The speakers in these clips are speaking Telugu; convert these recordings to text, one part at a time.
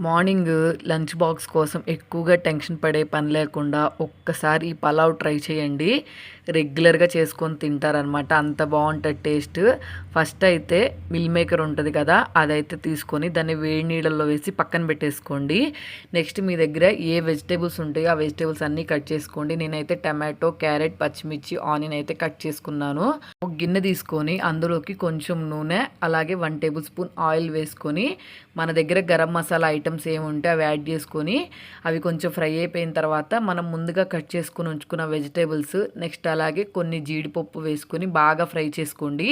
మార్నింగ్ లంచ్ బాక్స్ కోసం ఎక్కువగా టెన్షన్ పడే పని లేకుండా ఒక్కసారి ఈ పలావ్ ట్రై చేయండి. రెగ్యులర్గా చేసుకొని తింటారనమాట. అంత బాగుంటుంది టేస్ట్. ఫస్ట్ అయితే మిల్ మేకర్ ఉంటుంది కదా, అదైతే తీసుకొని దాన్ని వేడి నీళ్ళల్లో వేసి పక్కన పెట్టేసుకోండి. నెక్స్ట్ మీ దగ్గర ఏ వెజిటేబుల్స్ ఉంటాయో ఆ వెజిటేబుల్స్ అన్నీ కట్ చేసుకోండి. నేనైతే టమాటో, క్యారెట్, పచ్చిమిర్చి, ఆనియన్ అయితే కట్ చేసుకున్నాను. ఒక గిన్నె తీసుకొని అందులోకి కొంచెం నూనె, అలాగే 1 టేబుల్ స్పూన్ ఆయిల్ వేసుకొని మన దగ్గర గరం మసాలా ఐటమ్స్ ఏముంటే అవి యాడ్ చేసుకొని అవి కొంచెం ఫ్రై అయిపోయిన తర్వాత మనం ముందుగా కట్ చేసుకుని ఉంచుకున్న వెజిటేబుల్స్, నెక్స్ట్ అలాగే కొన్ని జీడిపప్పు వేసుకొని బాగా ఫ్రై చేసుకోండి.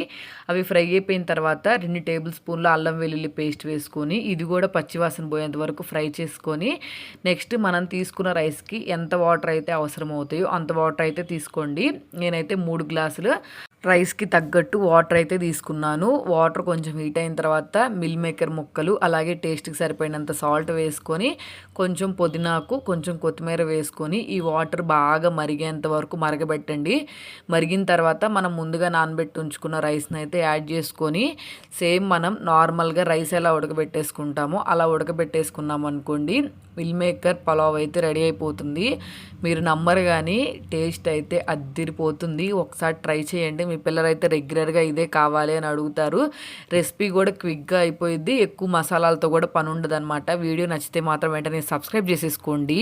అవి ఫ్రై అయిపోయిన తర్వాత 2 టేబుల్ స్పూన్ల అల్లం వెల్లుల్లి పేస్ట్ వేసుకొని ఇది కూడా పచ్చివాసన పోయేంత వరకు ఫ్రై చేసుకొని నెక్స్ట్ మనం తీసుకున్న రైస్కి ఎంత వాటర్ అయితే అవసరం అవుతాయో అంత వాటర్ అయితే తీసుకోండి. నేనైతే 3 గ్లాసులు రైస్కి తగ్గట్టు వాటర్ అయితే తీసుకున్నాను. వాటర్ కొంచెం హీట్ అయిన తర్వాత మిల్ మేకర్ ముక్కలు, అలాగే టేస్ట్కి సరిపోయినంత సాల్ట్ వేసుకొని కొంచెం పుదీనాకు, కొంచెం కొత్తిమీర వేసుకొని ఈ వాటర్ బాగా మరిగేంత వరకు మరగబెట్టండి. మరిగిన తర్వాత మనం ముందుగా నానబెట్టి ఉంచుకున్న రైస్ని అయితే యాడ్ చేసుకొని సేమ్ మనం నార్మల్గా రైస్ ఎలా ఉడకబెట్టేసుకుంటామో అలా ఉడకబెట్టేసుకున్నాం అనుకోండి, మిల్ మేకర్ పలావ్ అయితే రెడీ అయిపోతుంది. మీరు నమ్మరు కానీ టేస్ట్ అయితే అద్దిరిపోతుంది. ఒకసారి ట్రై చేయండి. మీ పిల్లలైతే రెగ్యులర్గా ఇదే కావాలి అని అడుగుతారు. రెసిపీ కూడా క్విక్గా అయిపోయింది. ఎక్కువ మసాలాలతో కూడా పని ఉండదు అనమాట. వీడియో నచ్చితే మాత్రం వెంటనే సబ్స్క్రైబ్ చేసేసుకోండి.